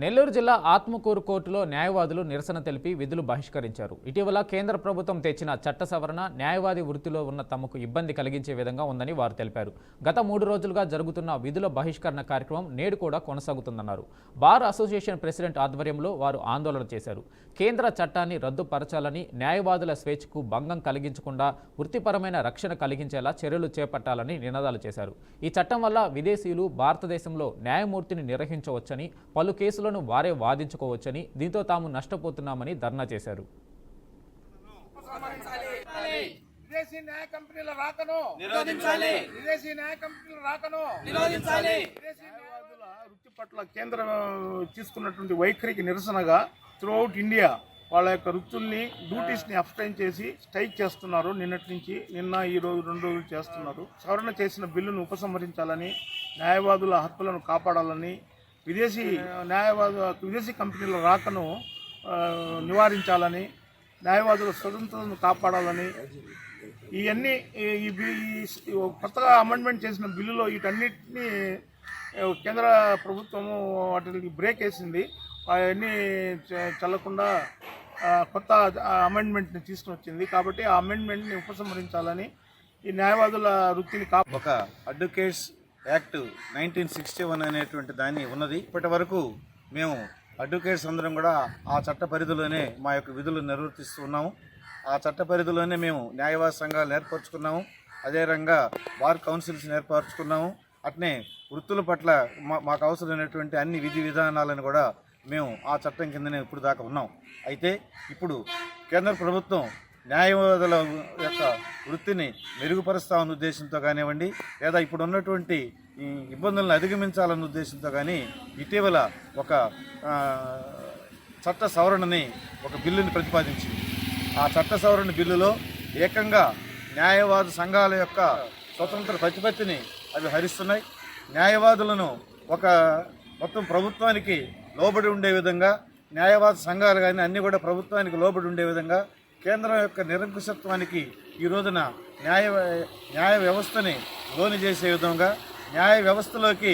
నెల్లూరు జిల్లా ఆత్మకూరు కోర్టులో న్యాయవాదులు నిరసన తెలిపి విధులు బహిష్కరించారు. ఇటీవల కేంద్ర ప్రభుత్వం తెచ్చిన చట్ట సవరణ న్యాయవాది వృత్తిలో ఉన్న తమకు ఇబ్బంది కలిగించే విధంగా ఉందని వారు తెలిపారు. గత 3 రోజులుగా జరుగుతున్న విధుల బహిష్కరణ కార్యక్రమం నేడు కూడా కొనసాగుతుందన్నారు. బార్ అసోసియేషన్ ప్రెసిడెంట్ ఆధ్వర్యంలో వారు ఆందోళన చేశారు. కేంద్ర చట్టాన్ని రద్దుపరచాలని, న్యాయవాదుల స్వేచ్ఛకు భంగం కలిగించకుండా వృత్తిపరమైన రక్షణ కలిగించేలా చర్యలు చేపట్టాలని నినాదాలు చేశారు. ఈ చట్టం వల్ల విదేశీయులు భారతదేశంలో న్యాయమూర్తిని నిర్వహించవచ్చని, పలు కేసులను వారే వాదించుకోవచ్చని, దీంతో తాము నష్టపోతున్నామని ధర్నా చేశారు. విదేశీ న్యాయ కంపెనీల రాకను నిరోధించాలి. విదేశీ న్యాయ కంపెనీల రాకను నిరోధించాలి. విదేశీ న్యాయవాదుల వృత్తి పట్ల కేంద్రం తీసుకున్నటువంటి వైఖరికి నిరసనగా త్రూఅవుట్ ఇండియా వాళ్ళ యొక్క వృత్తుల్ని, డ్యూటీస్ ని అబ్స్టైన్ చేసి స్ట్రైక్ చేస్తున్నారు. నిన్నటి నుంచి ఈ రోజు 2 రోజులు చేస్తున్నారు. సవరణ చేసిన బిల్లును ఉపసంహరించాలని, న్యాయవాదుల హక్కులను కాపాడాలని, విదేశీ కంపెనీల రాకను నివారించాలని, న్యాయవాదుల స్వతంత్రతను కాపాడాలని, ఇవన్నీ కొత్తగా అమెండ్మెంట్ చేసిన బిల్లులో వీటన్నిటినీ కేంద్ర ప్రభుత్వము వాటికి బ్రేక్ వేసింది. అవన్నీ చల్లకుండా కొత్త అమెండ్మెంట్ని తీసుకుని వచ్చింది. కాబట్టి ఆ అమెండ్మెంట్ని ఉపసంహరించాలని, ఈ న్యాయవాదుల వృత్తిని ఒక అడ్వకేట్స్ యాక్ట్ 1961 అనేటువంటి దాన్ని ఉన్నది. ఇప్పటి వరకు మేము అడ్వకేట్స్ అందరం కూడా ఆ చట్ట పరిధిలోనే మా యొక్క విధులు నిర్వర్తిస్తూ ఉన్నాము. ఆ చట్ట పరిధిలోనే మేము న్యాయవాద సంఘాలు ఏర్పరచుకున్నాము. అదే రంగా బార్ కౌన్సిల్స్ ఏర్పరచుకున్నాము. అట్నే వృత్తుల పట్ల మాకు అవసరమైనటువంటి అన్ని విధి విధానాలను కూడా మేము ఆ చట్టం కిందనే ఇప్పుడు దాకా ఉన్నాం. అయితే ఇప్పుడు కేంద్ర ప్రభుత్వం న్యాయవాదుల యొక్క వృత్తిని మెరుగుపరుస్తామన్న ఉద్దేశంతో కానివ్వండి, లేదా ఇప్పుడు ఉన్నటువంటి ఇబ్బందులను అధిగమించాలన్న ఉద్దేశంతో కానీ ఇటీవల ఒక చట్ట సవరణని, ఒక బిల్లుని ప్రతిపాదించింది. ఆ చట్ట సవరణ బిల్లులో ఏకంగా న్యాయవాద సంఘాల యొక్క స్వతంత్ర ప్రతిపత్తిని అవి హరిస్తున్నాయి. న్యాయవాదులను మొత్తం ప్రభుత్వానికి లోబడి ఉండే విధంగా, న్యాయవాద సంఘాలు కానీ అన్నీ కూడా ప్రభుత్వానికి లోబడి ఉండే విధంగా, కేంద్రం యొక్క నిరంకుశత్వానికి ఈ రోజున న్యాయ వ్యవస్థని లోను చేసే విధంగా, న్యాయ వ్యవస్థలోకి